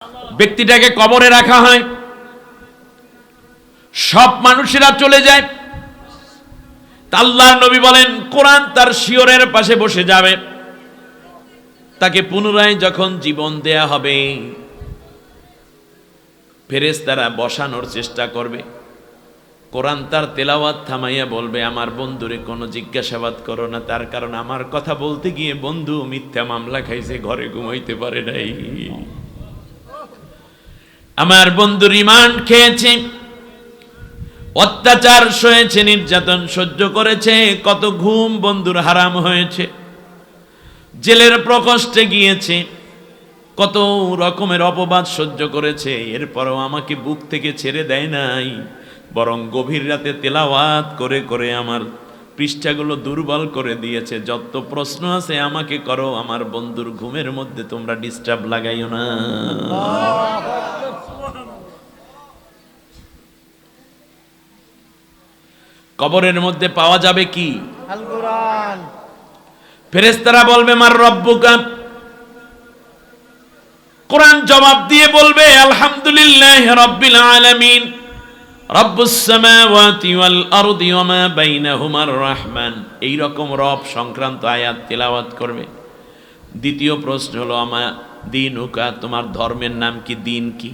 ব্যক্তিটাকে কবরে রাখা হয়, সব মানুষেরা চলে যায়। আল্লাহর নবী বলেন, কোরআন তার শিয়রের পাশে বসে যাবে। তাকে পুনরায় যখন জীবন দেয়া হবে, ফেরেশতারা বসানোর চেষ্টা করবে। কোরআন তার তেলাওয়াত থামাইয়া বলবে, আমার বন্ধুরে কোনো জিজ্ঞাসাবাদ করো না, তার কারণ আমার কথা বলতে গিয়ে বন্ধু মিথ্যা মামলা খাইছে, ঘরে ঘুমাইতে পারে নাই। আমার বন্ধু রিমান্ড খেয়েছে, অত্যাচার সয়েছে, নির্যাতন সহ্য করেছে, কত ঘুম বন্ধুর হারাম হয়েছে, জেলের প্রকোষ্ঠে গিয়েছে, কত রকমের অপবাদ সহ্য করেছে, এরপরও আমাকে বুক থেকে ছেড়ে দেয় নাই, বরং গভীর রাতে তেলাওয়াত করে করে আমার পৃষ্ঠাগুলো দুর্বল করে দিয়েছে। যত প্রশ্ন আছে আমাকে করো, আমার বন্ধুর ঘুমের মধ্যে তোমরা ডিস্টার্ব লাগাইও না। কবরের মধ্যে পাওয়া যাবে কি? আল কোরআন। ফেরেশতারা বলবে, মার রব্বুকা। কোরআন জবাব দিয়ে বলবে, আলহামদুলিল্লাহি রাব্বিল আলামিন, রব্বুস সামাওয়াতি ওয়াল আরদি ওয়া মা বাইনাহুমার রহমান। এই রকম রব সংক্রান্ত আয়াত তেলাওয়াত করবে। দ্বিতীয় প্রশ্ন হলো, আমা দীনুকা, তোমার ধর্মের নাম কি, দিন কি?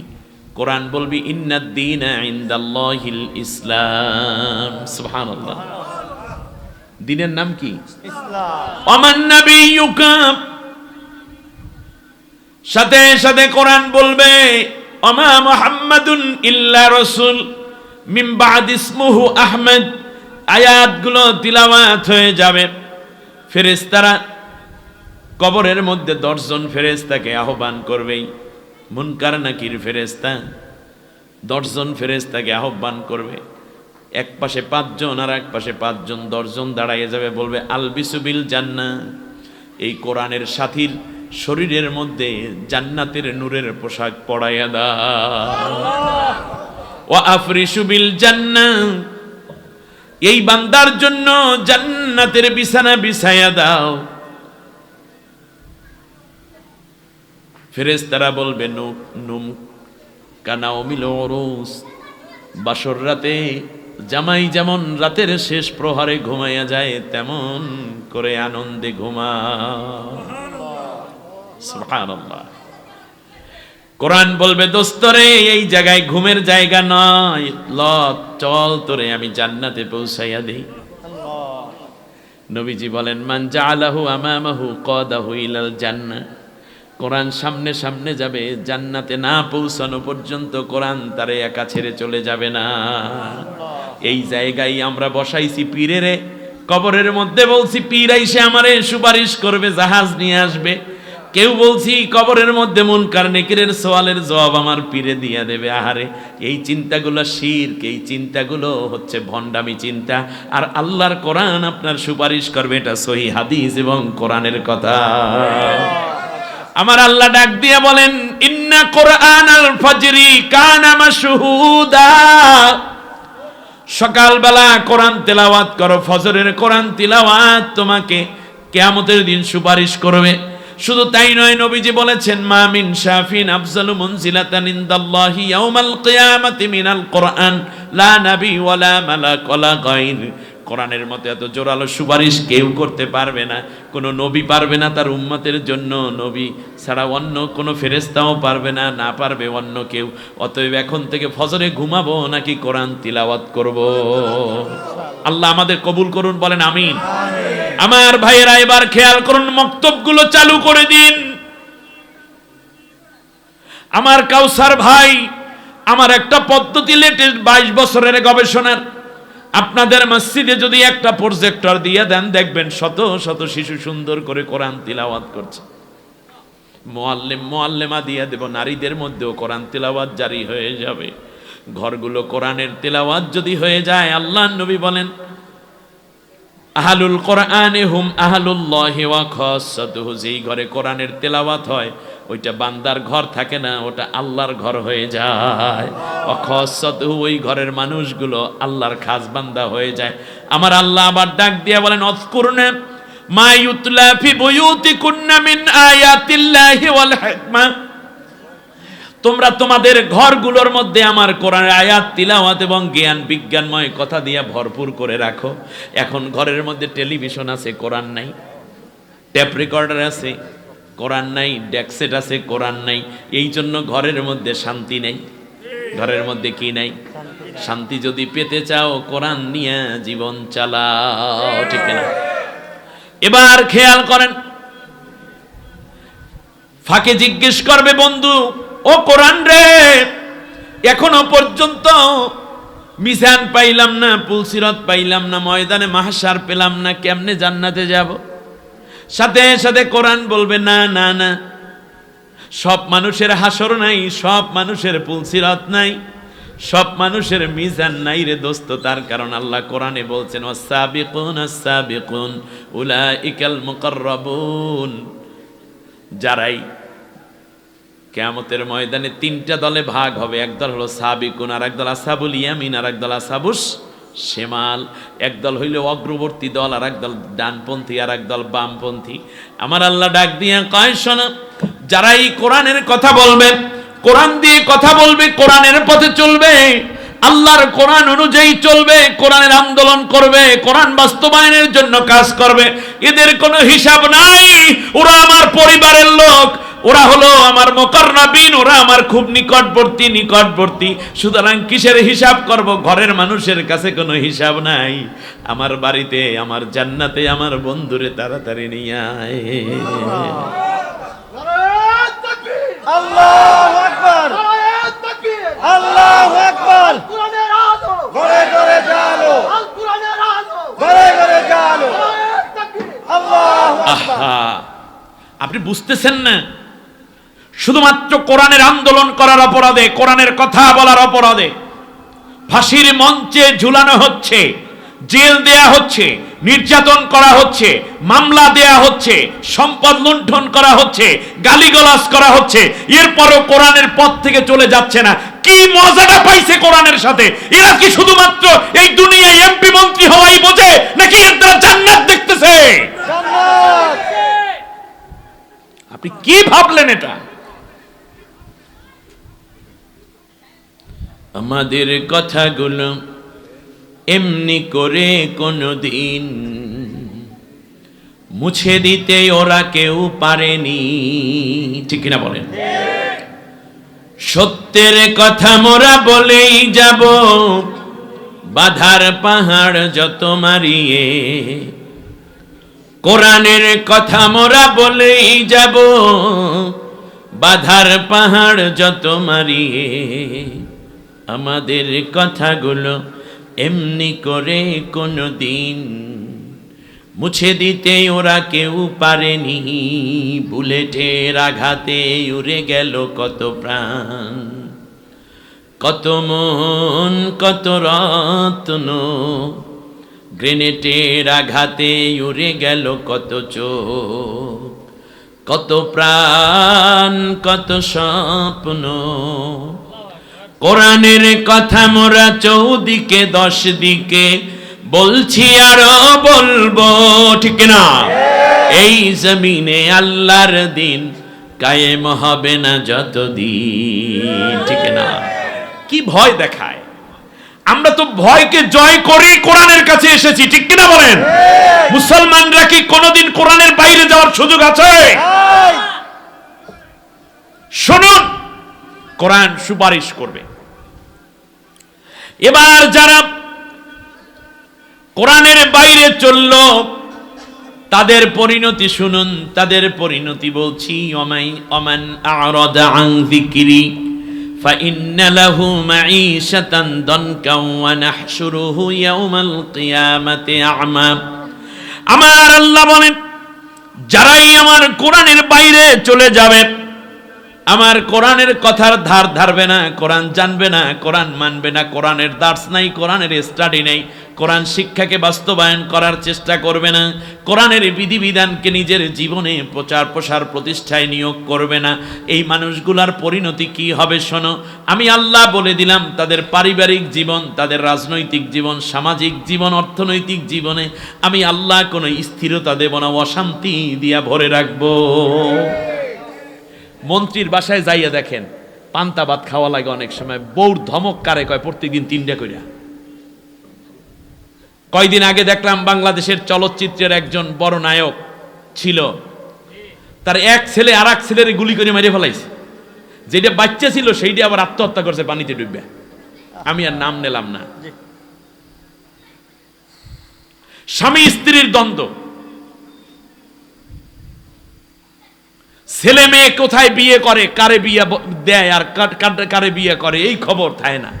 কোরআন বলবি, ইন্নাদ দীনা ইনদাল্লাহিল ইসলাম। সুবহানাল্লাহ। দ্বীনের নাম কি? ইসলাম। ওমান নাবিয়্যুকা, সাথে সাথে কোরআন বলবে, ওমা মুহাম্মাদুন ইল্লা রাসূল মিন বা'দ ইসমুহু আহমদ। আয়াতগুলো তিলাওয়াত হয়ে যাবে। ফেরেশতারা কবরের মধ্যে 10 জন ফেরেশতাকে আহ্বান করবে। মুনকার নাকির ফেরেশতা 10 জন ফেরেশতাকে আহ্বান করবে। এক পাশে 5 জন আর এক পাশে 5 জন, 10 জন দাঁড়াইয়ে যাবে, বলবে, আলবিসু বিল জান্নাহ। এই কোরআনের সাথীর শরীরের মধ্যে জান্নাতের নূরের পোশাক পরাইয়া দাও। ওয়া আফরিশু বিল জান্নাহ, এই বান্দার জন্য জান্নাতের বিছানা বিছাইয়া দাও। ফেরেশতারা বলবে, নুম কানাউমিল উরুস, বাসর রাতে জামাই যেমন রাতের শেষ প্রহরে ঘুমাইয়া যায়, তেমন করে আনন্দে ঘুমা। সুবহানাল্লাহ। কোরআন বলবে, দোস্তরে, এই জায়গায় ঘুমের জায়গা নয়, চল তোরে আমি জান্নাতে পৌঁছাইয়া দেই। নবীজি বলেন, মান জাআলাহু আমামাহু কাদাহু ইলাল জান্নাহ। কোরআন সামনে সামনে যাবে, জান্নাতে না পৌঁছানো পর্যন্ত কোরআন তারে একা ছেড়ে চলে যাবে না। এই জায়গায় আমরা বসাইছি পীরেরে, কবরের মধ্যে বলছি পীর আইসে আমারে সুপারিশ করবে, জাহাজ নিয়ে আসবে। কেউ বলছি কবরের মধ্যে মুনকার নেকিরের সওয়ালের জবাব আমার পীরে দিয়া দেবে। আহারে, এই চিন্তাগুলো শিরক, এই চিন্তাগুলো হচ্ছে ভণ্ডামি চিন্তা। আর আল্লাহর কোরআন আপনার সুপারিশ করবে, এটা সহিহ হাদিস এবং কোরআনের কথা। আমার আল্লাহ ডাক দিয়ে বলেন, ইন্না কোরআনাল ফাজরি কানা মাশহুদা। সকালবেলা কোরআন তেলাওয়াত করো, ফজরের কোরআন তিলাওয়াত তোমাকে কিয়ামতের দিন সুপারিশ করবে। শুধু তাই নয়, নবীজি বলেছেন, মা মিন শাফিন আফজালু মুনজিলাতান ইনদাল্লাহি ইয়াউমাল কিয়ামাতি মিনাল কোরআন, লা নবী ওয়ালা মালাক ওয়ালা গায়র। কোরআনের মতো এত জোরালো সুপারিশ কেউ করতে পারবে না, কোনো নবী পারবে না তার উম্মতের জন্য, নবী ছাড়া অন্য কোনো ফেরেশতাও পারবে না, না পারবে অন্য কেউ। অতএব এখন থেকে ফজরে ঘুমাবো নাকি কোরআন তিলাওয়াত করব? আল্লাহ আমাদের কবুল করুন, বলেন আমিন। আমার ভাইয়েরা, এবার খেয়াল করুন, মক্তবগুলো চালু করে দিন। আমার কাউসার ভাই, আমার একটা পদ্ধতি, লেটেস্ট 22 বছরের গবেষণার, আপনাদের মসজিদে যদি একটা প্রজেক্টর দিয়ে দেন, দেখবেন শত শত শিশু সুন্দর করে কোরআন তিলাওয়াত করছে। মুআল্লিম মুআল্লিমা দিয়ে দেব, নারীদের মধ্যেও কোরআন তিলাওয়াত জারি হয়ে যাবে। ঘরগুলো কোরআনের তিলাওয়াত যদি হয়ে যায়, আল্লাহর নবী বলেন, আহলুল কোরআনে হুম আহলুল্লাহি ওয়া খাসাতুহু। যেই ঘরে কোরআনের তেলাওয়াত হয়, ওইটা বান্দার ঘর থাকে না, ওটা আল্লাহর ঘর হয়ে যায়। ওয়া খাসাতুহু, ওই ঘরের মানুষগুলো আল্লাহর খাস বান্দা হয়ে যায়। আমার আল্লাহ আবার ডাক দিয়ে বলেন, আযকুরনা মা ইউতলা ফি বুয়ুতিকুন্না মিন আয়াতিল্লাহি ওয়াল হিকমা। তোমরা তোমাদের ঘরগুলোর মধ্যে আমার কোরআনের আয়াত তিলাওয়াত এবং জ্ঞান বিজ্ঞানময় কথা দিয়ে ভরপুর করে রাখো। এখন ঘরের মধ্যে টেলিভিশন আছে, কোরআন নাই, ট্যাপ রেকর্ডার আছে, কোরআন নাই, ডেকসেট আছে, কোরআন নাই। এই জন্য ঘরের মধ্যে শান্তি নেই। ঘরের মধ্যে কি নাই? শান্তি যদি পেতে চাও কোরআন নিয়ে জীবন চালাও, ঠিক না? এবার খেয়াল করেন, ফাঁকে জিজ্ঞেস করবে বন্ধু, ও কোরআন রে, এখনো পর্যন্ত মিজান পাইলাম না, পুলসিরাত পাইলাম না, ময়দানে মাহশার পেলাম না, কেমনে জান্নাতে যাব? সাথে সাথে কোরআন বলবে, না না না, সব মানুষের হাসর নাই, সব মানুষের পুলসিরাত নাই, সব মানুষের মিজান নাই রে দোস্ত। তার কারণ আল্লাহ কোরআনে বলছেন, ওয়াসাবিকুন আস-সাবিকুন উলাইকাল মুকাররাবুন। যারাই কিয়ামতের ময়দানে তিনটা দলে ভাগ হবে, একদল হলো সাবিকুন, আর একদল আসহাবুল ইয়ামিন, আর একদল আসহাবুস শিমাল। একদল হইল অগ্রবর্তী দল, আর একদল ডানপন্থী, আর একদল বামপন্থী। আমার আল্লাহ ডাক দিয়ে কয়, শোনো, যারাই কোরআনের কথা বলবে, কোরআন দিয়ে কথা বলবে, কোরআনের পথে চলবে, আল্লাহর কোরআন অনুযায়ী চলবে, কোরআনের আন্দোলন করবে, কোরআন বাস্তবায়নের জন্য কাজ করবে, এদের কোনো হিসাব নাই। ওরা আমার পরিবারের লোক, ওরা হলো আমার মুকাররাবিন, ওরা আমার খুব নিকটবর্তী। সুতরাং কিসের হিসাব করব? ঘরের মানুষের কাছে কোনো হিসাব নাই। আমার বাড়িতে, আমার জান্নাতে আমার বন্ধুরে তাড়াতাড়ি নিয়ে আয়। আল্লাহু আকবার, আল্লাহু আকবার। ঘরে ঘরে জালো, ঘরে ঘরে জালো। আল্লাহু আকবার। আহা, আপনি বুঝতেছেন না? শুধুমাত্র কোরআনের আন্দোলন করার অপরাধে, কোরআনের কথা বলার অপরাধে ফাঁসির মঞ্চে ঝুলানো হচ্ছে, জেল দেয়া হচ্ছে, নির্যাতন করা হচ্ছে, মামলা দেয়া হচ্ছে, সম্পদ লুণ্ঠন করা হচ্ছে, গালিগালাজ করা হচ্ছে, এরপরও কোরআনের পথ থেকে চলে যাচ্ছে না। কি মজাটা পাইছে কোরআনের সাথে? এরা কি শুধুমাত্র এই দুনিয়ায় এমপি মন্ত্রী হওয়াই বোঝে, নাকি এর দ্বারা জান্নাত দেখতেছে? জান্নাত। আপনি কি ভাবলেন এটা? আমাদের কথাগুলো এমনি করে কোনদিন মুছে দিতে ওরা কেউ পারেনি, ঠিক কিনা বলেন? সত্যের কথা মোরা বলেই যাব, বাধার পাহাড় যত মারিয়ে। কোরআনের কথা মোরা বলেই যাব, বাধার পাহাড় যত মারিয়ে। আমাদের কথাগুলো এমনি করে কোনদিন মুছে দিতে ওরা কেউ পারেনি। বুলেটের আঘাতে উড়ে গেল কত প্রাণ, কত মন, কত রত্ন। গ্রেনেডের আঘাতে উড়ে গেল কত চোখ, কত প্রাণ, কত স্বপ্ন। কোরআনের কথা মোরা চৌদিকে 10 দিকে বলছি আরো বলবো, ঠিক না? এই জমিনে আল্লাহর দিন কায়েম হবে না যতদিন, ঠিক না? কি ভয় দেখায়! আমরা তো ভয়কে জয় করি কোরআনের কাছে এসেছি, ঠিক কিনা বলেন? মুসলমানরা কি কোনোদিন কোরআনের বাইরে যাওয়ার সুযোগ আছে? শুনুন, কোরআন সুপারিশ করবে। এবার যারা কোরআনের বাইরে চলল তাদের পরিণতি শুনুন, তাদের পরিণতি বলছি। ওমান আ'রাদা আন যিকরি ফাইন্না লাহু মাঈশাতান দানকা ওয়া নাহশুরুহু ইয়াওমাল কিয়ামাতি আ'মা। আমার আল্লাহ বলেন, যারাই আমার কোরআনের বাইরে চলে যাবে, আমার কোরআনের কথার ধার ধারবে না, কোরআন জানবে না, কোরআন মানবে না, কোরআনের দার্স নাই, কোরআনের স্টাডি নেই, কোরআন শিক্ষাকে বাস্তবায়ন করার চেষ্টা করবে না, কোরআনের বিধিবিধানকে নিজের জীবনে প্রচার প্রসার প্রতিষ্ঠায় নিয়োগ করবে না, এই মানুষগুলার পরিণতি কি হবে শোনো। আমি আল্লাহ বলে দিলাম, তাদের পারিবারিক জীবন, তাদের রাজনৈতিক জীবন, সামাজিক জীবন, অর্থনৈতিক জীবনে আমি আল্লাহ কোনো স্থিরতা দেব না, অশান্তি দিয়া ভরে রাখবো। মন্ত্রীর বাসায় যাইয়া দেখেন, পান্তা ভাত খাওয়া লাগে অনেক সময়, বউর ধমক কারে কয় প্রত্যেকদিন 3টা কইরা। কয়দিন আগে দেখলাম বাংলাদেশের চলচ্চিত্রের একজন বড় নায়ক ছিল, তার এক ছেলে আর এক ছেলের গুলি করে মেরে ফেলাইছে, যেটা বাচ্চা ছিল সেইটা আবার আত্মহত্যা করছে পানিতে ডুববে। আমি আর নাম নিলাম না। স্বামী স্ত্রীর দ্বন্দ্ব, ছেলে মেয়ে কোথায় বিয়ে করে, কারে বিয়ে দেয় আর কারে বিয়ে করে, এই খবর থাকে না।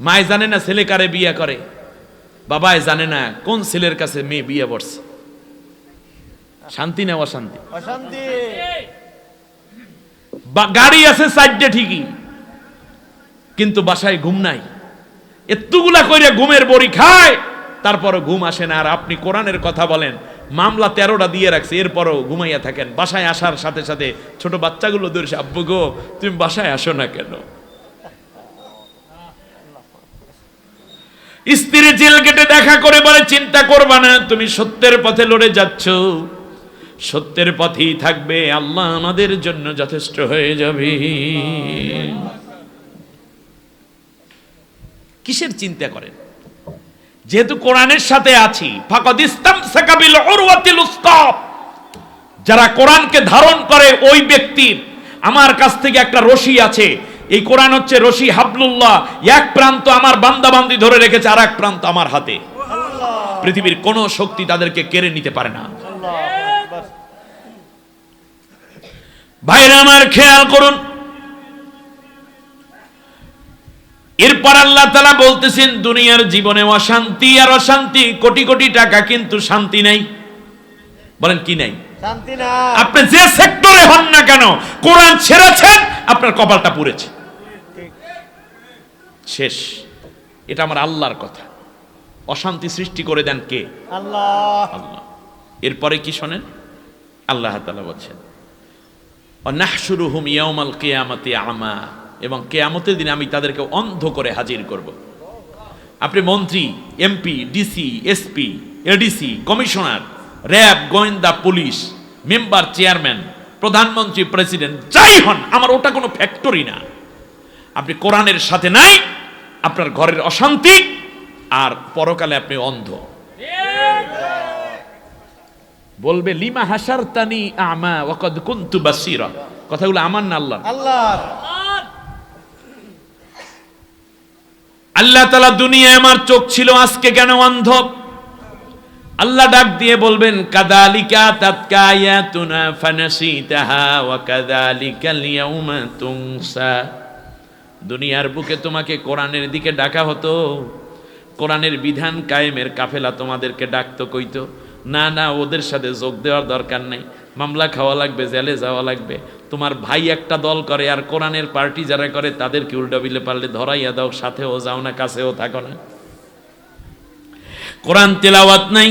মায় জানে না ছেলে কারে বিয়ে করে, বাবায় জানে না কোন ছেলের কাছে মেয়ে বিয়ে বসছে। শান্তি না অশান্তি? অশান্তি। গাড়ি আছে 4টে ঠিকই, কিন্তু বাসায় ঘুম নাই। এতগুলা কইরা ঘুমের বড়ি খায়, তারপরও ঘুম আসে না। আর আপনি কোরআনের কথা বলেন, মামলা 13টা দিয়ে রাখছে, এরপরও ঘুমাইয়া থাকেন। বাসায় আসার সাথে সাথে ছোট বাচ্চাগুলো ধরেছে, আব্বু গো তুমি বাসায় আসো না কেন? স্ত্রী জেল গেটে দেখা করে বলে, চিন্তা করবা না, তুমি সত্যের পথে লড়ে যাচ্ছ, সত্যের পথেই থাকবে, আল্লাহ আমাদের জন্য যথেষ্ট হয়ে যাবে। কিসের চিন্তা করেন? যেহেতু কোরআনের সাথে আছি, ফাকাদ ইসতামসাকা বিল উরওয়াতিল উসকা, যারা কোরআনকে ধারণ করে ওই ব্যক্তির, আমার কাছ থেকে একটা রশি আছে, এই কোরআন হচ্ছে রশি হাবলুল্লাহ, এক প্রান্ত আমার বান্দা বান্দি ধরে রেখেছে, আর এক প্রান্ত আমার হাতে। পৃথিবীর কোন শক্তি তাদেরকে কেড়ে নিতে পারে না। ভাইরা আমার খেয়াল করুন, এরপর আল্লাহ তাআলা বলতেছেন দুনিয়ার জীবনে অশান্তি আর অশান্তি, কোটি কোটি টাকা কিন্তু শান্তি নাই। বলেন কি নাই? শান্তি না। আপনি যে সেক্টরে হন না কেন, কোরআন ছেড়েছেন, আপনার কপালটা পুড়েছে, শেষ। এটা আমার আল্লাহর কথা। অশান্তি সৃষ্টি করে দেন কে? আল্লাহ। আল্লাহ। এরপরে কি শোনেন, আল্লাহ তাআলা বলছেন অনাহশুরুহুম ইয়াউমাল কিয়ামাতি আমা, এবং কিয়ামতের দিন আমি তাদেরকে অন্ধ করে হাজির করব। আপনি মন্ত্রী, MP, DC, SP, ADC, commissioner, RAB, গোয়েন্দা, পুলিশ, মেম্বার, চেয়ারম্যান, প্রধানমন্ত্রী, প্রেসিডেন্ট, যাই হন, আমার ওটা কোনো ফ্যাক্টরি না। আপনি কোরআনের সাথে নাই, আপনার ঘরের অশান্তি, আর পরকালে আপনি অন্ধ। বলবে লিমা হাসারতানি আমা ওয়া কদ কুনতু বাসীরা, কথাগুলো আমার না আল্লাহর। আল্লাহর। আল্লাহ তাআলা দুনিয়ায় আমার চোখ ছিল, আজকে কেন অন্ধ? আল্লাহ ডাক দিয়ে বলবেন কাযালিকা তাতকা আয়াতুনা ফানাসিতাহা ওয়া কাযালিকাল ইয়াউমা তুনসা। দুনিয়ার বুকে তোমাকে কোরআনের দিকে ডাকা হতো, কোরআনের বিধান কায়েমের কাফেলা তোমাদেরকে ডাকতো, কইতো না না ওদের সাথে যোগ দেওয়ার দরকার নেই, মামলা খাওয়া লাগবে, জেলে যাওয়া লাগবে। তোমার ভাই একটা দল করে, আর কোরআনের পার্টি যারা করে তাদেরকে উল্টা বিলে পারলে ধরাইয়া দাও, সাথেও যাও না, কাছেও থাকো না। কোরআন তেলাওয়াত নাই,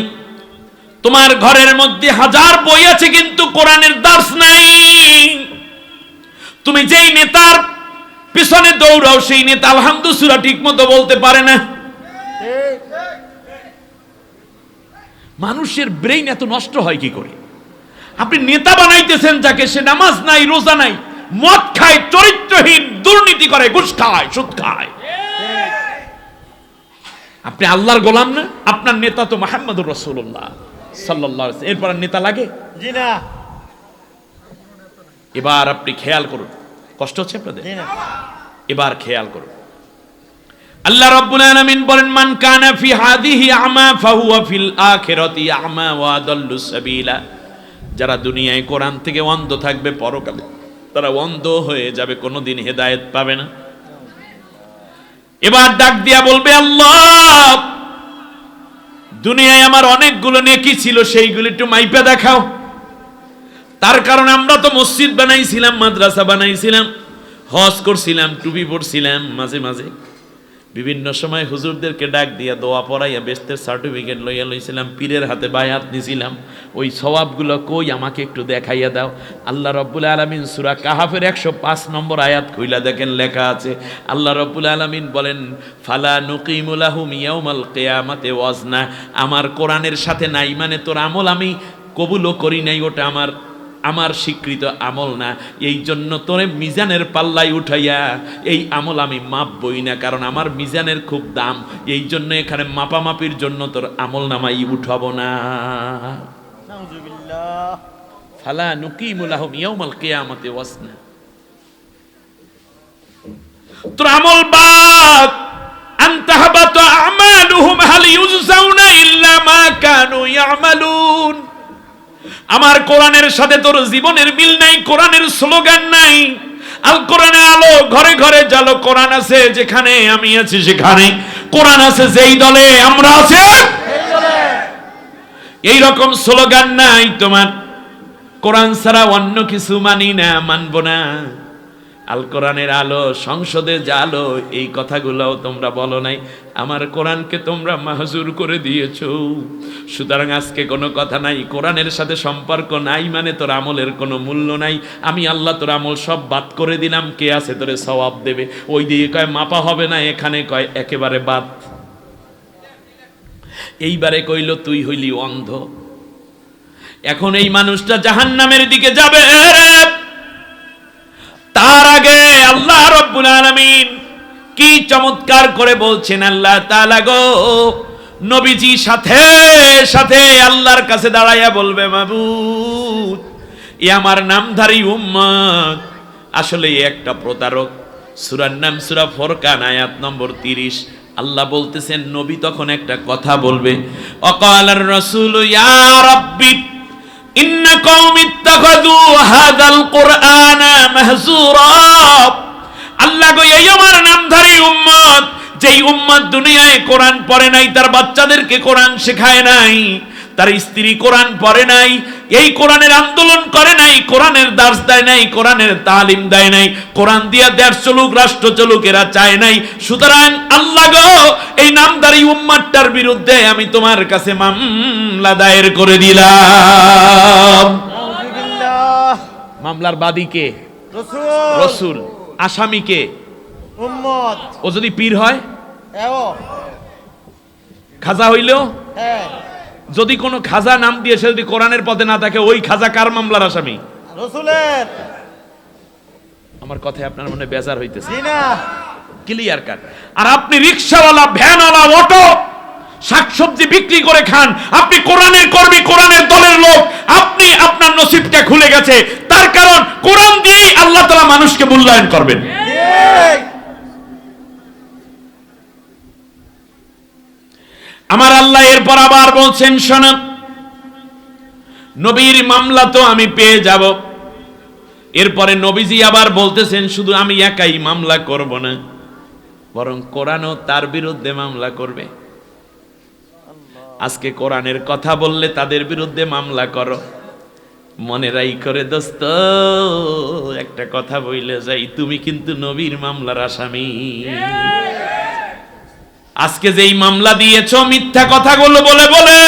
তোমার ঘরের মধ্যে হাজার বই আছে কিন্তু কোরআনের দার্স নাই। তুমি যেই নেতার পিছনে দৌড়াও, সেই নেতা আলহামদু সূরা ঠিক মতো বলতে পারে না। মানুষের ব্রেইন এত নষ্ট হয় কি করে? আপনি নেতা বানাইতেছেন যাকে, সে নামাজ নাই, রোজা নাই, মদ খায়, চরিত্রহীন, দুর্নীতি করে, ঘুষ খায়, সুদ খায়। আপনি আল্লাহর গোলাম না? আপনার নেতা তো মুহাম্মদুর রাসূলুল্লাহ সাল্লাল্লাহু আলাইহি ওয়াসাল্লাম। এরপর নেতা লাগে? জি না। এবার আপনি খেয়াল করুন, কষ্ট হচ্ছে আপনাদের? জি না। এবার খেয়াল করুন, আল্লাহ রাব্বুল আলামিন বলেন মান কানা ফি হাদিহি আমা ফাহুয়া ফিল আখিরাতি আমা ওয়া আদাল্লু সাবিলা। যারা দুনিয়ায় কোরআন থেকে অন্ধ থাকবে, পরকালে তারা অন্ধ হয়ে যাবে, কোনোদিন হেদায়েত পাবে না। এবার ডাক দিয়া বলবে আল্লাহ দুনিয়ায় আমার অনেকগুলো নেকি ছিল, সেইগুলো একটু মাইপা দেখাও। তার কারণ আমরা তো মসজিদ বানাইছিলাম, মাদ্রাসা বানাইছিলাম, হজ করছিলাম, টুপি পরছিলাম, মাঝে মাঝে বিভিন্ন সময় হুজুরদেরকে ডাক দিয়া দোয়া পড়াইয়া বেস্তের সার্টিফিকেট লইয়া লইছিলাম, পীরের হাতে বায়াত নিছিলাম। ওই সওয়াবগুলো কই আমাকে একটু দেখাইয়া দাও। আল্লাহ রাব্বুল আলামিন সূরা কাহাফের 105 নম্বর আয়াত খুইলা দেখেন, লেখা আছে আল্লাহ রাব্বুল আলামিন বলেন ফালা নুকিমু লাহুম ইয়াউমাল কিয়ামাতি ওয়াজনা। আমার কোরআনের সাথে নাই মানে তোর আমল আমি কবুলও করি নাই, ওটা আমার আমার স্বীকৃত আমল না, এই জন্য তোরে মিজানের পাল্লায় উঠাইয়া এই আমল আমি মাপবই না, কারণ আমার মিজানের খুব দাম, এই জন্য এখানে মাপামাপির জন্য তোর আমল নামাই উঠাবো না। নাউজুবিল্লাহ। ফালা নুকিমু লাহুম ইয়াউমাল কিয়ামাতি ওয়াসনা। তোর আমল বাদ, আনতাহবাতু আমালুহুম হাল ইউজজাউনা ইল্লা মা কানু ইয়ামালুন। আমার কোরআনের সাথে তোর জীবনের মিল নাই, কোরআনের স্লোগান নাই। আল কোরআনে আলো, ঘরে ঘরে জালো। কোরআন আছে যেখানে আমি আছি সেখানে, কোরআন আছে যেই দলে আমরা আছি এই রকম স্লোগান নাই তোমার। কোরআন ছাড়া অন্য কিছু মানি না, মানবো না। আল কোরআনের আলো, সংসদে জালো, এই কথাগুলোও তোমরা বলো নাই। আমার কোরআনকে তোমরা মাহজুর করে দিয়েছো। সুতরাং আজকে কোনো কথা নাই, কোরআনের সাথে সম্পর্ক নাই মানে তোর আমলের কোনো মূল্য নাই। আমি আল্লাহ তোর আমল সব বাদ করে দিলাম, কে আছে তোরে সওয়াব দেবে? ওই দিকে কয় মাপা হবে না, এখানে কয় একেবারে বাদ। এইবারে কইল তুই হইলি অন্ধ। এখন এই মানুষটা জাহান্নামের দিকে যাবে, তার আগে আল্লাহ রাব্বুল আলামিন কি চমৎকার করে বলছেন। আল্লাহ তাআলা গো, নবীজি সাথে সাথে আল্লাহর কাছে দাঁড়াইয়া বলবে, মাবুদ এ আমার নামধারী উম্মত আসলে একটা প্রতারক। সূরার নাম সূরা ফুরকান, আয়াত নম্বর 30। আল্লাহ বলতেছেন নবী তখন একটা কথা বলবে, অকালার রাসূল ইয়া রাব্বি ইন্না কওমি ইত্তাখাযু হাযাল কুরআনা মাহজুরা। আল্লাহ গো, এই আমার নামধারী উম্মত, যেই উম্মত দুনিয়ায় কোরআন পড়ে নাই, তার বাচ্চাদেরকে কোরআন শেখায় নাই, তার স্ত্রী কোরআন পড়ে নাই, এই কোরআনের আন্দোলন করে নাই, কোরআনের দার্স দেয় নাই, কোরআনের তালিম দেয় নাই, কোরআন দিয়া দেশ চলুক, রাষ্ট্র চলুক, এরা চায় নাই। সুতরাং আল্লাহ গো, এই নামধারী উম্মতটার বিরুদ্ধে আমি তোমার কাছে মামলা দায়ের করে দিলাম। নাউজুবিল্লাহ। মামলার বাদী কে? রাসূল। রাসূল। আসামি কে? উম্মত। ও যদি পীর হয়, এও খাজা হইলেও, হ্যাঁ যদি কোনো খাজা নাম দিয়ে সে যদি কোরআনের পথে না থাকে, ওই খাজা কার মামলার আসামি? রাসূলের। আমার কথায় আপনার মনে বেজার হইতেছে? জি না। Clear cut. আর আপনি রিকশাওয়ালা, ভ্যানওয়ালা, অটো, শাকসবজি বিক্রি করে খান, আপনি কোরআনের কর্মী, কোরআনের দলের লোক, আপনি আপনার নসিবটা খুলে গেছে। তার কারণ কোরআন দিয়েই আল্লাহ তাআলা মানুষকে মূল্যায়ন করবেন। ঠিক। আমার আল্লাহ এরপর আবার বলছেন, শোনো, নবীর মামলা তো আমি পেয়ে যাব। এরপরে নবীজি আবার বলতেছেন, শুধু আমি একাই মামলা করব না, বরং কোরআনও তার বিরুদ্ধে মামলা করবে। আজকে কোরআনের কথা বললে তাদের বিরুদ্ধে মামলা করো। মনে রাই করে দোস্ত, একটা কথা বইলে যাই, তুমি কিন্তু নবীর মামলার আসামি। আজকে যেই মামলা দিয়েছ মিথ্যা কথাগুলো বলে বলে,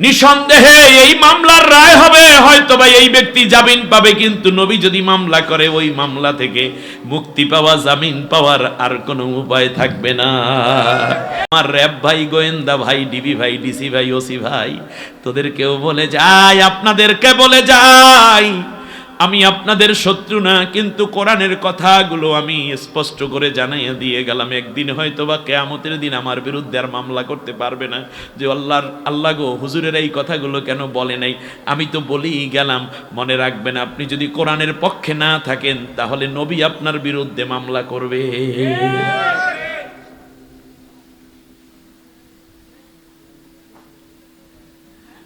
নিঃসন্দেহে এই মামলার রায় হবে, হয়তো বা এই ব্যক্তি জামিন পাবে, কিন্তু নবী যদি মামলা করে, ওই মামলা থেকে মুক্তি পাওয়া, জামিন পাওয়ার আর কোনো উপায় থাকবে না। আমার র্যাব ভাই, গোয়েন্দা ভাই, ডিবি ভাই, ডিসি ভাই, ওসি ভাই, তোদেরকেও বলে যাই, আপনাদেরকে বলে যাই, আমি আপনাদের শত্রু না, কিন্তু কোরআনের কথাগুলো আমি স্পষ্ট করে জানাইয়া দিয়ে গেলাম। একদিন হয়তো বা কিয়ামতের দিন আমার বিরুদ্ধে আর মামলা করতে পারবে না যে আল্লাহ গো, হুজুরের এই কথাগুলো কেন বলে নাই। আমি তো বলেই গেলাম। মনে রাখবেন, আপনি যদি কোরআনের পক্ষে না থাকেন, তাহলে নবী আপনার বিরুদ্ধে মামলা করবে।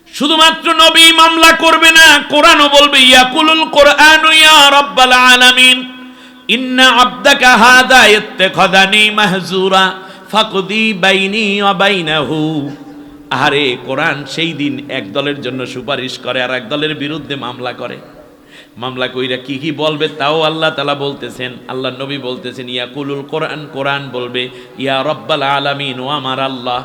শুধুমাত্র নবী মামলা করবে না, কোরআনও বলবে, ইয়াকুলুল কোরআনু ইয়া রাব্বাল আলামিন ইন্না আবদাকা হাদা ইত্তাখাযানি মাহজুরা ফাকদি বাইনি ওয়া বাইনাহু। আরে কোরআন সেই দিন এক দলের জন্য সুপারিশ করে আর এক দলের বিরুদ্ধে মামলা করে। মামলা কইরা কি কি বলবে তাও আল্লাহ তাআলা বলতেছেন, আল্লাহ নবী বলতেছেন, ইয়াকুলুল কোরআন, কোরআন বলবে, ইয়া রাব্বাল আলামিন, ও আমার আল্লাহ।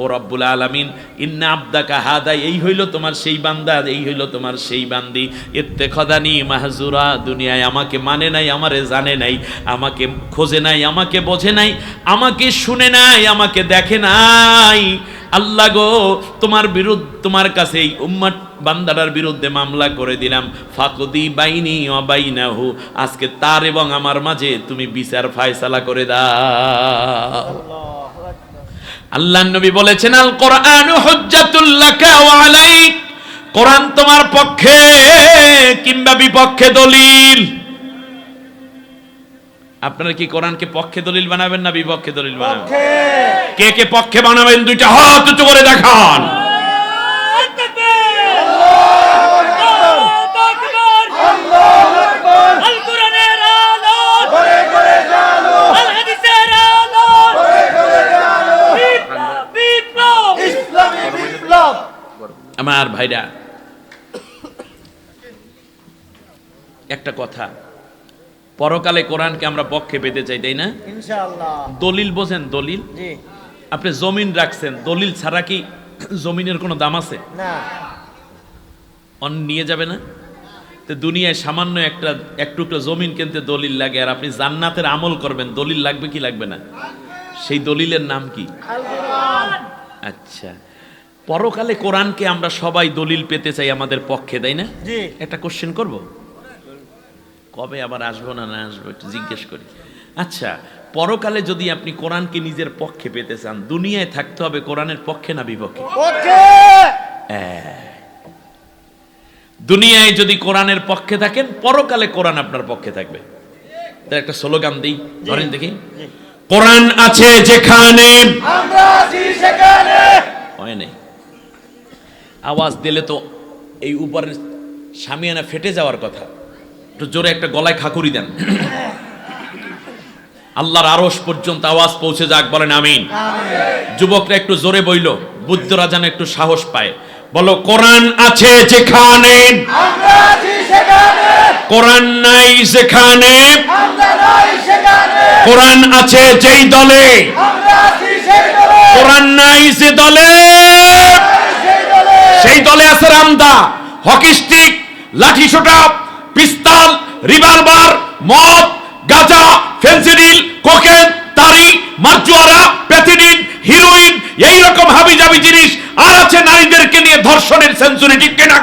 ও রব্বুল আলামিন, ইন্না আবদাকা হাদা, এই হইল তোমার সেই বান্দা, এই হইল তোমার সেই বান্দি, ইত্তেখাদানি মাহজুরা, দুনিয়ায় আমাকে মানে নাই, আমারে জানে নাই, আমাকে খোঁজে নাই, আমাকে বোঝে নাই, আমাকে শুনে নাই, আমাকে দেখে নাই। আল্লাহ গো, তোমার বিরুদ্ধে, তোমার কাছে এই উম্মত বান্দাটার বিরুদ্ধে মামলা করে দিলাম, ফাকদি বাইনি ওয়া বাইনাহু, আজকে তার এবং আমার মাঝে তুমি বিচার ফায়সালা করে দাও। আল্লাহর নবী বলেছেন, আল কোরআনু হুজ্জাতুল লাকা ওয়া আলাইক, কোরআন তোমার পক্ষে কিংবা বিপক্ষে দলিল। আপনারা কি কোরআনকে পক্ষে দলিল বানাবেন না বিপক্ষে দলিল বানাবেন? কে কে পক্ষে বানাবেন দুইটা হাত উঁচু করে দেখান। আমার ভাইরা, একটা কথা, পরকালে কোরআনকে আমরা পক্ষে পেতে চাই, তাই না? ইনশাআল্লাহ। দলিল বোঝেন? দলিল, জি। আপনি জমিন রাখছেন, দলিল ছাড়া কি জমিনের কোনো দাম আছে? না। অন নিয়ে যাবে না? তো দুনিয়ায় সামান্য এক টুকরো জমিন কিনতে দলিল লাগে, আর আপনি জান্নাতের আমল করবেন, দলিল লাগবে কি লাগবে না? সেই দলিলের নাম কি? আচ্ছা, পরকালে কোরআনকে আমরা সবাই দলিল পেতে চাই আমাদের পক্ষে, তাই না? জি। একটা কোশ্চেন করব, কবে আবার আসবো না না আসবো একটু জিজ্ঞেস করি। আচ্ছা, পরকালে যদি আপনি কোরআনকে নিজের পক্ষে পেতে চান, দুনিয়ায় থাকতে হবে কোরআনের পক্ষে না বিপক্ষে? ওকে। দুনিয়ায় যদি কোরআনের পক্ষে থাকেন, পরকালে কোরআন আপনার পক্ষে থাকবে। তার একটা স্লোগান দিই, ধরেন দেখি, কোরআন আছে যেখানে আমরা আছি সেখানে। হয় নাই, আওয়াজ দিলে তো এই উপরের শামিয়ানা ফেটে যাওয়ার কথা, একটু জোরে একটা গলায় খাকুরি দেন, আল্লাহর আরশ পর্যন্ত আওয়াজ পৌঁছে যাক, বলেন আমিন। যুবকরা একটু জোরে বইল, বুদ্ধরা যেন একটু সাহস পায়, বলো কোরআন আছে যেখানে আমরা আছি সেখানে। কোরআন নাই যেখানে আমরা নাই সেখানে। কোরআন আছে যেই দলে আমরা আছি সেই দলে। কোরআন নাই যে দলে সেই দলে। সেই দলে আছে রামদা, হকি স্টিক, লাঠি সোটা, পিস্তল, রিভলভার, মদ, গাঁজা, ফেন্সিডিল, কোকেন, তারি, মারজুয়ারা, প্যাথিডিন, হিরোইন, এই রকম হাবিজাবি জিনিস, আর আছে নারীদেরকে নিয়ে ধর্ষণের সেঞ্চুরি, ঠিক কিনা?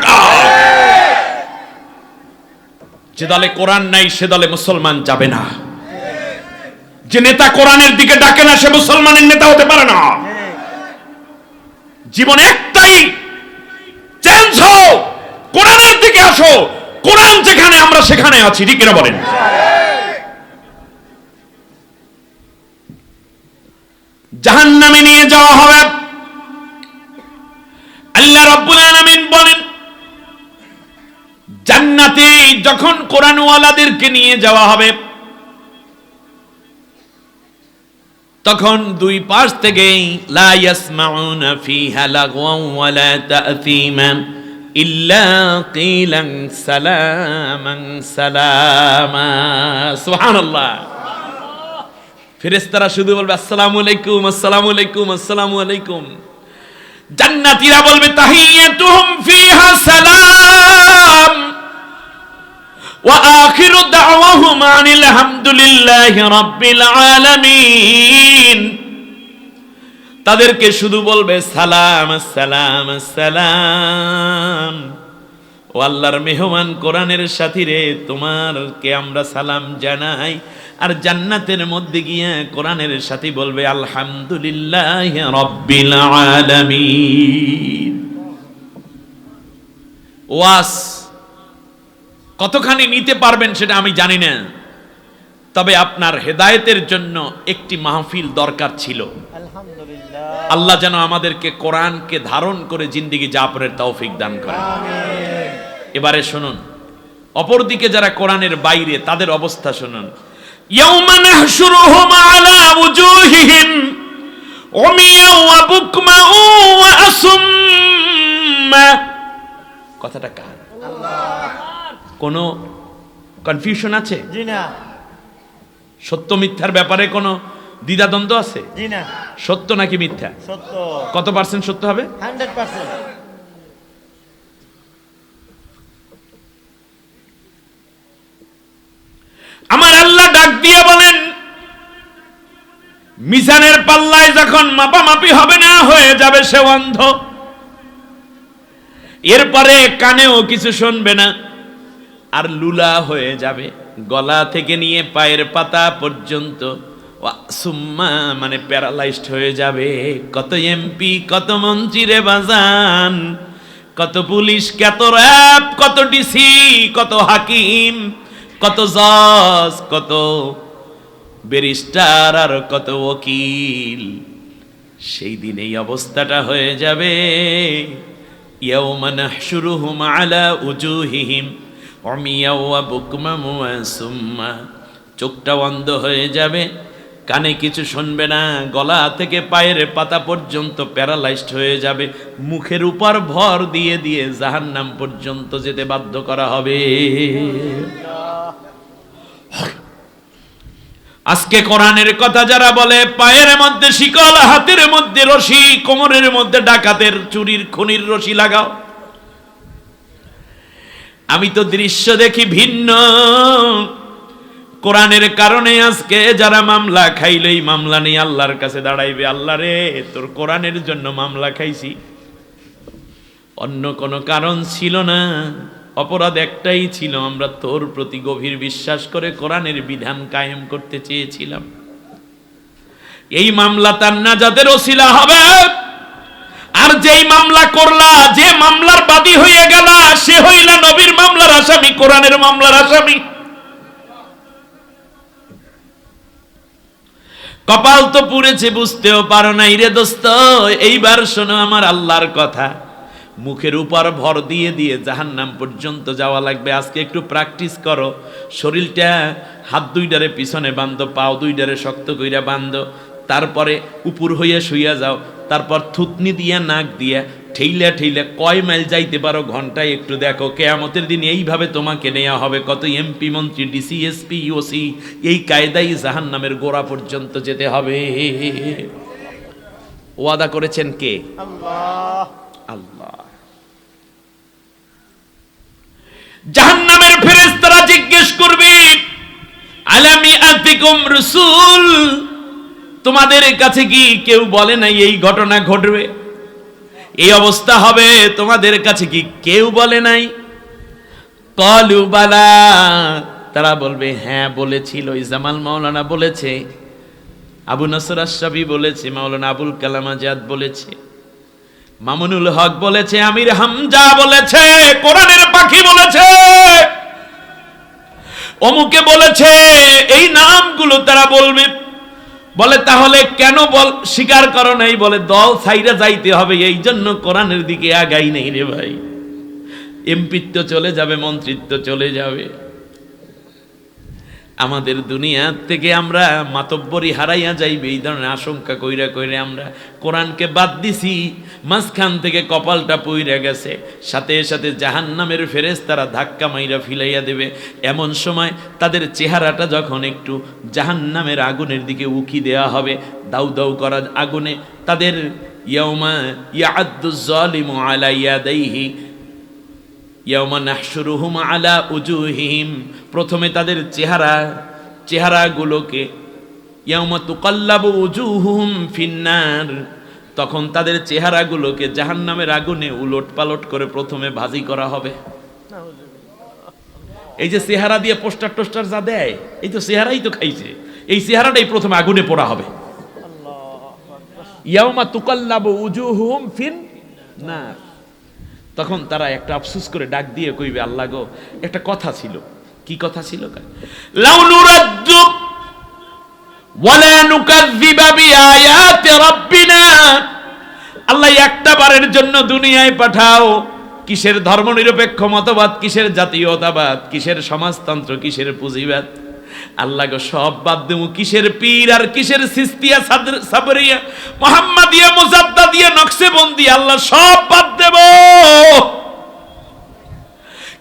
যে দলে কোরআন নাই সে দলে মুসলমান যাবে না। যে নেতা কোরআনের দিকে ডাকে না সে মুসলমানের নেতা হতে পারে না। জীবন একটাই, চেঞ্জ হও, কোরআনের দিকে আসো। কোরআন যেখানে আমরা সেখানে আছি, ঠিক কিনা বলেন? জাহান্নামে নিয়ে যাওয়া হবে। আল্লাহ রাব্বুল আলামিন বলেন, জান্নাতে যখন কোরআনওয়ালাদেরকে নিয়ে যাওয়া হবে, তখন দুই পাশ থেকে লা ইয়াসমাউনা ফিহা লাগওয়ান ওয়ালা তা'থীমান ইল্লা কিলান সালামান সালামা। সুবহানাল্লাহ। ফেরেশতারা শুধু বলবে আসসালামু আলাইকুম, আসসালামু আলাইকুম, আসসালামু আলাইকুম। জান্নাতীরা বলবে তাহিয়াতুহুম ফিহা সালাম ওয়া আখিরু দাওয়াহুম আনিল হামদুলিল্লাহি রাব্বিল আলামিন। তাদেরকে শুধু বলবে সালাম, সালাম, সালাম। ও আল্লাহর মেহমান কোরআনের সাথী রে, তোমারকে আমরা সালাম জানাই। আর জান্নাতের মধ্যে গিয়ে কোরআনের সাথী বলবে আলহামদুলিল্লাহি রাব্বিল আলামিন। ওয়াস কতখানি নিতে পারবেন সেটা আমি জানি না, তবে আপনার হেদায়েতের জন্য একটি মাহফিল দরকার ছিল। আলহামদুলিল্লাহ। আল্লাহ যেন আমাদেরকে কোরআনকে ধারণ করে জিন্দেগি যাপনের তৌফিক দান করেন। এবারে শুনুন, অপরদিকে যারা কোরআনের বাইরে, তাদের অবস্থা শুনুন। ইয়াউমা নাহশুরুহুম আলা ওয়ুজুহিহিম উমিয়াও ওয়া বুকমাও ওয়া আসুম্মা। কথাটা কার? কোনো কনফিউশন আছে? জি না। সত্য মিথ্যার ব্যাপারে কোনো দ্বিধাদ্বন্দ্ব আছে? জি না, সত্য নাকি মিথ্যা? সত্য, কত পার্সেন্ট সত্য হবে? 100%। আমার আল্লাহ ডাক দিয়ে বলেন, মিজানের পাল্লায় যখন মাপামাপি হবে না, হয়ে যাবে সে অন্ধ। এরপরে কানেও কিছু শুনবে না, আর লুলা হয়ে যাবে, গলা থেকে নিয়ে পায়ের পাতা পর্যন্ত সুম্মা মানে প্যারালাইজড হয়ে যাবে। কত এমপি, কত মন্ত্রী রে বাজান, কত পুলিশ, কত র্যাব, কত ডিসি, কত হাকিম, কত জজ, কত ব্যারিস্টার, আর কত ওকিল। সেই দিন এই অবস্থাটা হয়ে যাবে। ইয়াউমা নাহশুরুহুম আলা উজুহিহিম উমিয়া ওয়া বুকমান ওয়া সুম্মা। চোখটা অন্ধ হয়ে যাবে, কানে কিছু শুনবে না, গলা থেকে পায়ের পাতা পর্যন্ত প্যারালাইজড হয়ে যাবে, মুখের উপর ভর দিয়ে দিয়ে জাহান্নাম পর্যন্ত যেতে বাধ্য করা হবে। আজকে কোরআনের কথা যারা বলে, পায়ের মধ্যে শিকল, হাতের মধ্যে রশি, কোমরের মধ্যে ডাকাতের চুরির খনির রশি লাগাও। আমি তো দৃশ্য দেখি ভিন্ন। কোরআনের কারণে আজকে যারা মামলা খাইলেই মামলা নিয়ে আল্লাহর কাছে দাঁড়াইবে, আল্লাহ রে তোর কোরআনের জন্য মামলা খাইছি, অন্য কোনো কারণ ছিল না। অপরাধ একটাই ছিল, আমরা তোর প্রতি গভীর বিশ্বাস করে কোরআনের বিধান কায়েম করতে চেয়েছিলাম। এই মামলা তার নাজাতের ওসিলা হবে। আর যেই মামলা করলা, যে মামলার বাদী হয়ে গেল, সে হইলা নবীর মামলার আসামি, কোরআনের মামলার আসামি। কপাল তো পুড়েছে, বুঝতেও পারো নাই রে দোস্ত। এইবার শোনো আমার আল্লাহর কথা, মুখের উপর ভর দিয়ে দিয়ে জাহান্নাম পর্যন্ত যাওয়া লাগবে। আজকে একটু প্র্যাকটিস করো, শরীরটা হাত দুইটারে পিছনে বাঁধো, পাও দুইটারে শক্ত কইরা বাঁধো, তারপরে উপর হইয়া শুইয়া যাও, তারপর থুতনি দিয়া নাক দিয়া ঠেইলা ঠেইলা কয় মাইল যাইতে পারো ঘন্টায় একটু দেখো। কিয়ামতের দিন এইভাবে তোমাকে নেওয়া হবে। কত এমপি, মন্ত্রী, ডিসি, এসপি, ওসি, এই কায়দায় জাহান্নামের গোড়া পর্যন্ত যেতে হবে। ওয়াদা করেছেন কে? আল্লাহ। আল্লাহ। জাহান্নামের ফেরেশতারা জিজ্ঞেস করবে, আলামি আতিকুম রাসূল, তোমাদের কাছে কি কেউ বলে নাই এই ঘটনা ঘটবে, এই অবস্থা হবে? তোমাদের কাছে কি কেউ বলে নাই? ক্বালু বালা, তারা বলবে হ্যাঁ বলেছিল। ইজামাল মাওলানা বলেছে, আবু নসর আশরাফি বলেছে, মাওলানা আবুল কালাম আজাদ বলেছে, মামুনুল হক বলেছে, আমির হামজা বলেছে, কোরআনের পাখি বলেছে, অমুকে বলেছে। এই নামগুলো তারা বলবে। বলে তাহলে কেন স্বীকার করো নাই? বলে দল ছাইরা যাইতে হবে, এই জন্য কোরআনের দিকে আগাই নেই রে ভাই। এমপিত্ব চলে যাবে, মন্ত্রিত্ব চলে যাবে, আমাদের দুনিয়া থেকে আমরা মাতব্বরি হারাইয়া যাইবে, এই ধরনের আশঙ্কা কইরা কইরা আমরা কোরআনকে বাদ দিছি। মাঝখান থেকে কপালটা পইরা গেছে, সাথে সাথে জাহান্নামের ফেরেশতারা ধাক্কা মাইরা ফিলাইয়া দেবে। এমন সময় তাদের চেহারাটা যখন একটু জাহান্নামের আগুনের দিকে উকি দেয়া হবে, দাউ দাউ করা আগুনে, তাদের ইয়াউমা ইয়াআদ্দুজ জালিমু আলা ইয়াদাইহি ইয়াউমা নাহশুরুহুম আলা উজুহিহিম, প্রথমে তাদের চেহারাগুলোকে, ইয়াউমা তুকাল্লাবু উজুহুহুম ফিন্নার, তখন তাদের চেহারাগুলোকে জাহান্নামের আগুনে উলট পালট করে প্রথমে ভাজি করা হবে। এই যে চেহারা দিয়ে পোস্টার টোস্টার যা দেয়, এই তো চেহারাই তো খাইছে, এই চেহারাটাই প্রথমে আগুনে পোড়া হবে। ইয়াউমা তুকাল্লাবু উজুহুহুম ফিন্নার, তখন তারা একটা আফসোস করে ডাক দিয়ে কইবে, আল্লাহ গো, একটা কথা ছিল। কি কথা ছিল? লাউ নুরাদ্দু ওয়ালা নুকাযযিবা বিআয়াতি রাব্বিনা, আল্লাহ একটা বারের জন্য দুনিয়ায় পাঠাও। কিসের ধর্মনিরপেক্ষ মতবাদ, কিসের জাতীয়তাবাদ, কিসের সমাজতন্ত্র, কিসের পুঁজিবাদ, আল্লাহ গো সব বাদ দেবো। কিসের পীর আর কিসের সিস্তিয়া, সাবরিয়া, মুহাম্মাদিয়া, মুজাদ্দাদিয়া, নকশবন্দি, আল্লাহ সব বাদ দেব।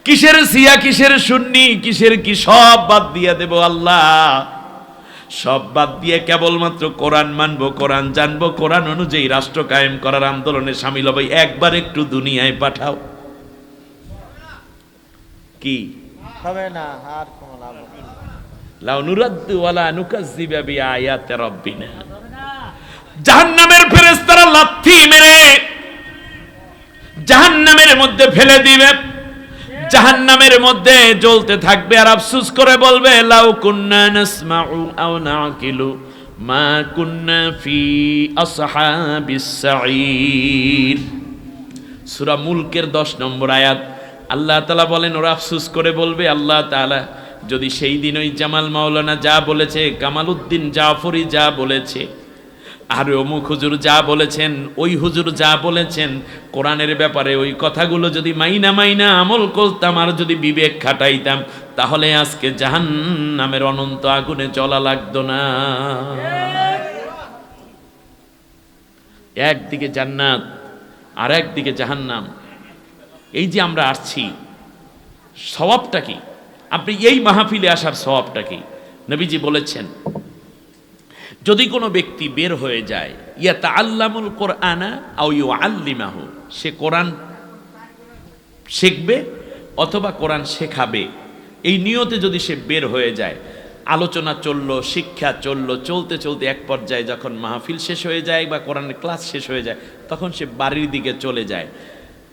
কিসের শিয়া, কিসের সুন্নি, কিসের কি, সব বাদ দিয়ে দেব আল্লাহ। সব বাদ দিয়ে কেবলমাত্র কোরআন মানবো, কোরআন জানবো, কোরআন অনুযায়ী রাষ্ট্র কায়েম করার আন্দোলনে শামিল হবে, একবার একটু দুনিয়ায় পাঠাও। কি হবে না আর কোনো লাভ হবে না। লাউ নুরাদ্দু ওয়ালা নুকাজ্জিবা বিআয়াতি রাব্বিনা। জাহান্নামের ফেরেশতারা লাথি মেরে জাহান্নামের মধ্যে ফেলে দিবে, জাহান্নামের মধ্যে জ্বলতে থাকবে আর আফসোস করে বলবে লাউ কুন্না নাসমাউ আও নাকিলু মা কুন্না ফি আসহাবিস সাঈর। সূরা মুলকের 10 নম্বর আয়াত। আল্লাহ তাআলা বলেন, ওরা আফসোস করে বলবে, আল্লাহ তাআলা যদি সেই দিন ওই জামাল মাওলানা যা বলেছে, কামাল উদ্দিন জাফরি যা বলেছে, আর অমুক হুজুর যা বলেছেন, ওই হুজুর যা বলেছেন কোরআনের ব্যাপারে, ওই কথাগুলো যদি মাইনা আমল করতাম আর যদি বিবেক খাটাইতাম, তাহলে আজকে জাহান্নামের অনন্ত আগুনে জ্বলা লাগতো না। একদিকে জান্নাত আর একদিকে জাহান্নাম। এই যে আমরা আসছি, সওয়াবটা কি? আপনি এই মাহফিলে আসার সওয়াবটা কি? নবীজি বলেছেন, যদি কোনো ব্যক্তি বের হয়ে যায়, ইয়াতাআল্লামুল কোরআনা আও ইউআল্লিমাহু, সে কোরআন শিখবে অথবা কোরআন শেখাবে, এই নিয়তে যদি সে বের হয়ে যায়, আলোচনা চললো, শিক্ষা চললো, চলতে চলতে এক পর্যায়ে যখন মাহফিল শেষ হয়ে যায় বা কোরআনের ক্লাস শেষ হয়ে যায়, তখন সে বাড়ির দিকে চলে যায়,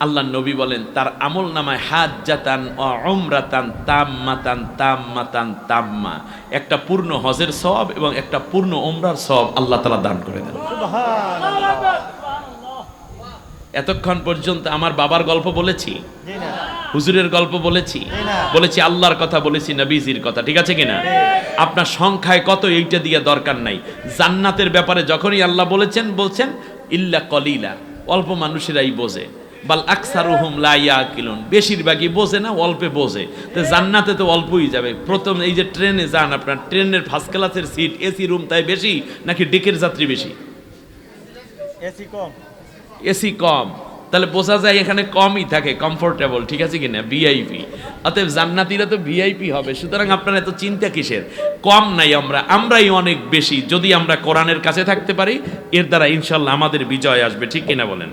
আল্লাহ নবী বলেন তার আমল নামায় হাজ্জাতান ও উমরাতান তাম্মাতান তাম্মাতান তাম্মা, একটা পূর্ণ হজের সওয়াব এবং একটা পূর্ণ উমরার সওয়াব আল্লাহ তাআলা দান করে দেন। সুবহানাল্লাহ। এতক্ষণ পর্যন্ত আমার বাবার গল্প বলেছি, জি না। হুজুরের গল্প বলেছি, বলেছি আল্লাহর কথা বলেছি, নবীজির কথা, ঠিক আছে কিনা? আপনার সংখ্যায় কত এইটা দিয়ে দরকার নাই। জান্নাতের ব্যাপারে যখনই আল্লাহ বলছেন ইল্লা কলিলা, অল্প মানুষেরাই বোঝে, বাল আকসারুহুম লা ইয়াকিলুন, বেশিরভাগই বোঝে না, অল্পে বোঝে। তো জান্নাতে তো অল্পই যাবে। প্রথম এই যে ট্রেনে যান, আপনার ট্রেনের ফার্স্ট ক্লাসের সিট, এসি রুম তাই বেশি নাকি ডেকের যাত্রী বেশি? এসি কম। এসি কম, তাহলে বোঝা যায় এখানে কমই থাকে, কমফোর্টেবল, ঠিক আছে কিনা? ভিআইপি। অতএব জান্নাতীরা তো ভিআইপি হবে। সুতরাং আপনার এত চিন্তা কিসের? কম নাই, আমরাই অনেক বেশি। যদি আমরা কোরআনের কাছে থাকতে পারি, এর দ্বারা ইনশাল্লাহ আমাদের বিজয় আসবে, ঠিক কিনা বলেন?